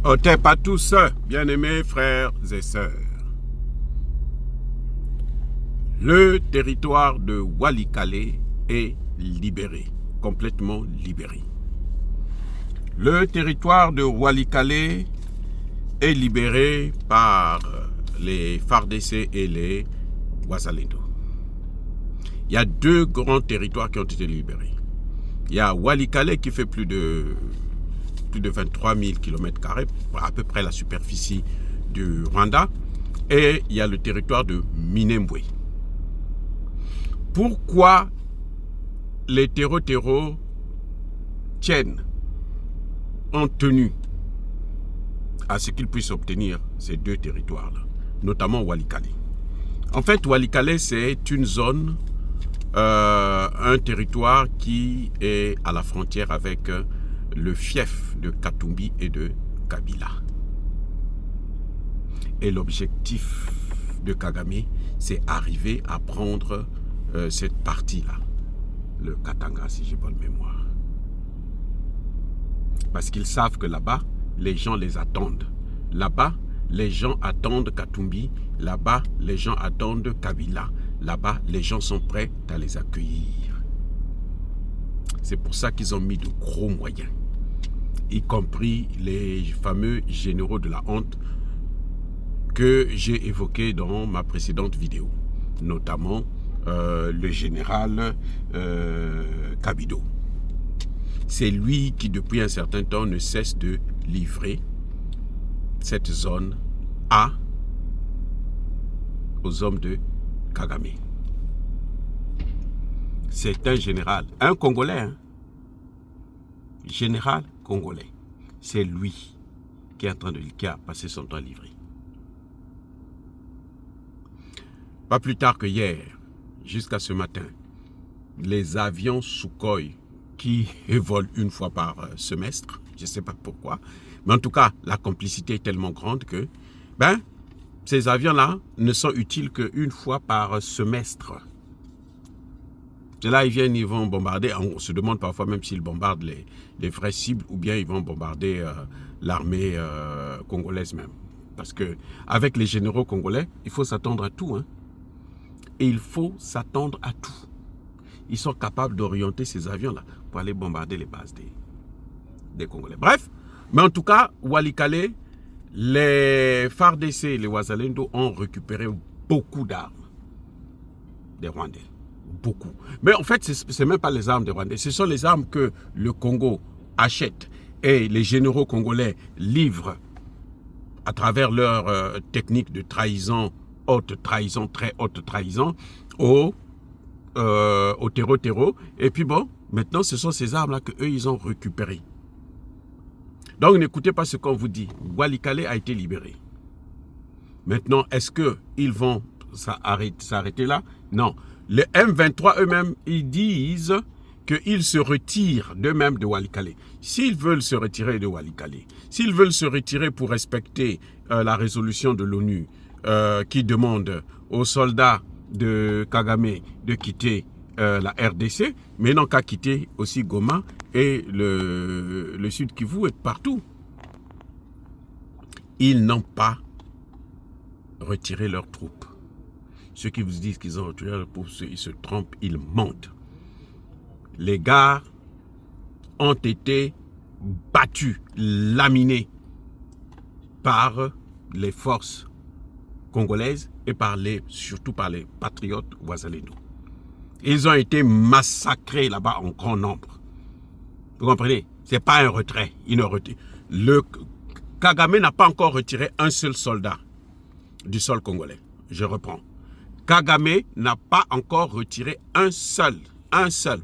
Otep à tous, bien-aimés frères et sœurs. Le territoire de Walikale est libéré, complètement libéré. Le territoire de Walikale est libéré par les FARDC et les Wazalendo. Il y a deux grands territoires qui ont été libérés. Il y a Walikale qui fait plus de 23 000 km², à peu près la superficie du Rwanda, et il y a le territoire de Minembwe. Pourquoi les terreaux ont tenu à ce qu'ils puissent obtenir ces deux territoires-là, notamment Walikale? En fait, Walikale, c'est une zone, un territoire qui est à la frontière avec le fief de Katumbi et de Kabila. Et l'objectif de Kagame, c'est arriver à prendre cette partie-là, le Katanga, si j'ai bonne mémoire. Parce qu'ils savent que là-bas, les gens les attendent. Là-bas, les gens attendent Katumbi. Là-bas, les gens attendent Kabila. Là-bas, les gens sont prêts à les accueillir. C'est pour ça qu'ils ont mis de gros moyens, y compris les fameux généraux de la honte que j'ai évoqués dans ma précédente vidéo, notamment le général Kabido. C'est lui qui, depuis un certain temps, ne cesse de livrer cette zone aux hommes de Kagame. C'est un général, un Congolais, hein? Général congolais. C'est lui qui a passé son temps à livrer. Pas plus tard que hier, jusqu'à ce matin, les avions Sukhoi qui volent une fois par semestre, je ne sais pas pourquoi, mais en tout cas, la complicité est tellement grande que ces avions-là ne sont utiles qu'une fois par semestre. Là, ils viennent, ils vont bombarder. On se demande parfois même s'ils bombardent les vraies cibles ou bien ils vont bombarder l'armée congolaise même. Parce que avec les généraux congolais, il faut s'attendre à tout. Hein. Et il faut s'attendre à tout. Ils sont capables d'orienter ces avions-là pour aller bombarder les bases des Congolais. Bref, mais en tout cas, Walikale, les FARDC et les Wazalendo ont récupéré beaucoup d'armes des Rwandais. Beaucoup. Mais en fait, ce n'est même pas les armes des Rwandais. Ce sont les armes que le Congo achète et les généraux congolais livrent à travers leur technique de trahison, haute trahison, très haute trahison, au terreau. Et puis bon, maintenant, ce sont ces armes-là qu'eux, ils ont récupérées. Donc, n'écoutez pas ce qu'on vous dit. Walikale a été libéré. Maintenant, est-ce qu'ils vont s'arrêter là? Non. Les M23 eux-mêmes, ils disent qu'ils se retirent d'eux-mêmes de Walikale. S'ils veulent se retirer de Walikale, s'ils veulent se retirer pour respecter la résolution de l'ONU qui demande aux soldats de Kagame de quitter la RDC, mais n'ont qu'à quitter aussi Goma et le Sud Kivu et partout. Ils n'ont pas retiré leurs troupes. Ceux qui vous disent qu'ils ont retiré leurs troupes, ils se trompent, ils mentent. Les gars ont été battus, laminés par les forces congolaises et surtout par les patriotes Wazalendo. Ils ont été massacrés là-bas en grand nombre. Vous comprenez? Ce n'est pas un retrait. Le Kagame n'a pas encore retiré un seul soldat du sol congolais. Je reprends. Kagame n'a pas encore retiré un seul,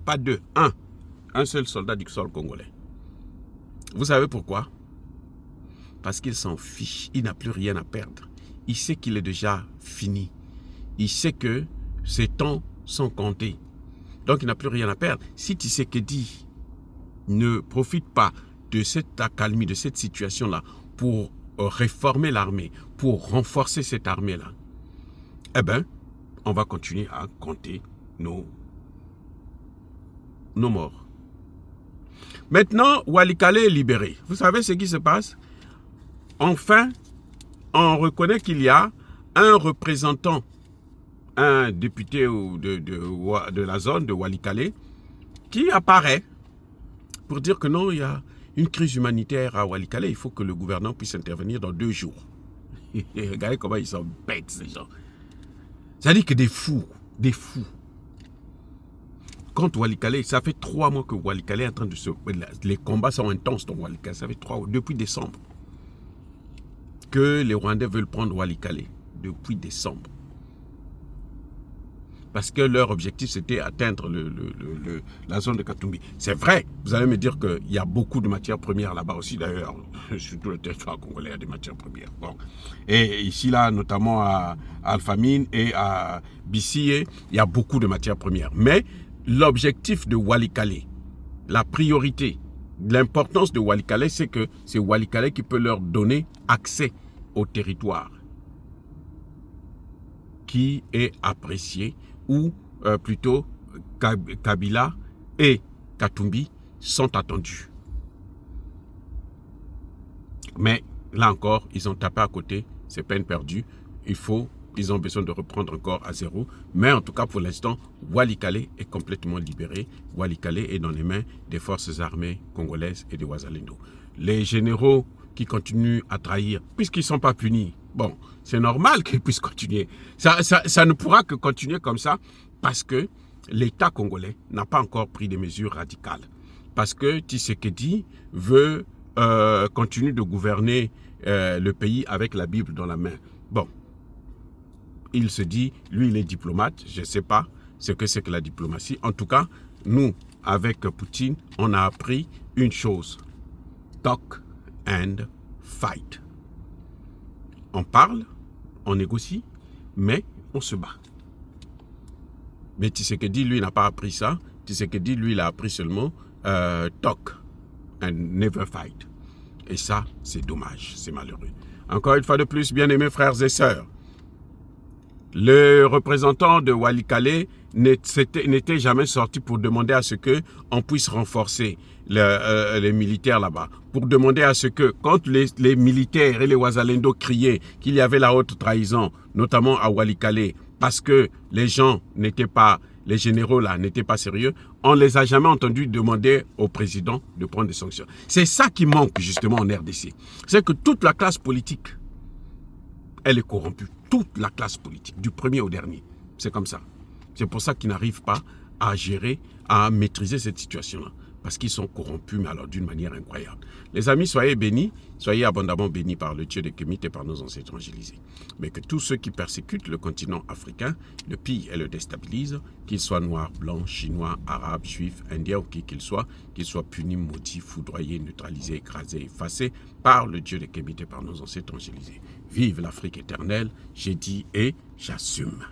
pas deux, un seul soldat du sol congolais. Vous savez pourquoi? Parce qu'il s'en fiche, il n'a plus rien à perdre. Il sait qu'il est déjà fini. Il sait que ses temps sont comptés. Donc il n'a plus rien à perdre. Si Tshisekedi ne profite pas de cette accalmie, de cette situation-là, pour réformer l'armée, pour renforcer cette armée-là, eh bien, on va continuer à compter nos morts. Maintenant, Walikale est libéré. Vous savez ce qui se passe? Enfin, on reconnaît qu'il y a un représentant, un député de la zone de Walikale, qui apparaît pour dire que non, il y a une crise humanitaire à Walikale, il faut que le gouvernement puisse intervenir dans 2 jours. Regardez comment ils sont bêtes, ces gens. C'est-à-dire que des fous. Contre Walikale, ça fait 3 mois que Walikale est en train de se... Les combats sont intenses dans Walikale, ça fait 3 mois, depuis décembre. Que les Rwandais veulent prendre Walikale, depuis décembre. Parce que leur objectif, c'était atteindre la zone de Katumbi. C'est vrai, vous allez me dire qu'il y a beaucoup de matières premières là-bas aussi, d'ailleurs, sur tout le territoire congolais, il y a des matières premières. Bon. Et ici, là, notamment à Alphamine et à Bissié, il y a beaucoup de matières premières. Mais l'objectif de Walikale, la priorité, l'importance de Walikale, c'est que c'est Walikale qui peut leur donner accès au territoire qui est apprécié, ou plutôt Kabila et Katumbi sont attendus. Mais là encore, ils ont tapé à côté, c'est peine perdue. Ils ont besoin de reprendre encore à zéro. Mais en tout cas, pour l'instant, Walikale est complètement libéré. Walikale est dans les mains des forces armées congolaises et des Wazalendo. Les généraux qui continuent à trahir, puisqu'ils ne sont pas punis, bon, c'est normal qu'ils puissent continuer. Ça ne pourra que continuer comme ça parce que l'État congolais n'a pas encore pris des mesures radicales. Parce que Tshisekedi veut continuer de gouverner le pays avec la Bible dans la main. Bon, il se dit, lui, il est diplomate. Je ne sais pas ce que c'est que la diplomatie. En tout cas, nous, avec Poutine, on a appris une chose. Talk and fight. On parle, on négocie, mais on se bat. Mais Tshisekedi, lui, n'a pas appris ça. Tshisekedi, lui, il a appris seulement talk and never fight. Et ça, c'est dommage, c'est malheureux. Encore une fois de plus, bien-aimés frères et sœurs, le représentant de Walikale n'était jamais sorti pour demander à ce qu'on puisse renforcer les militaires là-bas. Pour demander à ce que, quand les militaires et les Wazalendo criaient qu'il y avait la haute trahison, notamment à Walikale, parce que les gens n'étaient pas, les généraux là n'étaient pas sérieux, on ne les a jamais entendus demander au président de prendre des sanctions. C'est ça qui manque justement en RDC. C'est que toute la classe politique, elle est corrompue. Toute la classe politique, du premier au dernier. C'est comme ça. C'est pour ça qu'ils n'arrivent pas à gérer, à maîtriser cette situation-là. Parce qu'ils sont corrompus, mais alors d'une manière incroyable. Les amis, soyez bénis, soyez abondamment bénis par le Dieu des Kémites et par nos ancêtres évangélisés. Mais que tous ceux qui persécutent le continent africain le pillent et le déstabilisent, qu'ils soient noirs, blancs, chinois, arabes, juifs, indiens ou qui qu'ils soient punis, maudits, foudroyés, neutralisés, écrasés, effacés par le Dieu des Kémites et par nos ancêtres évangélisés. Vive l'Afrique éternelle, j'ai dit et j'assume.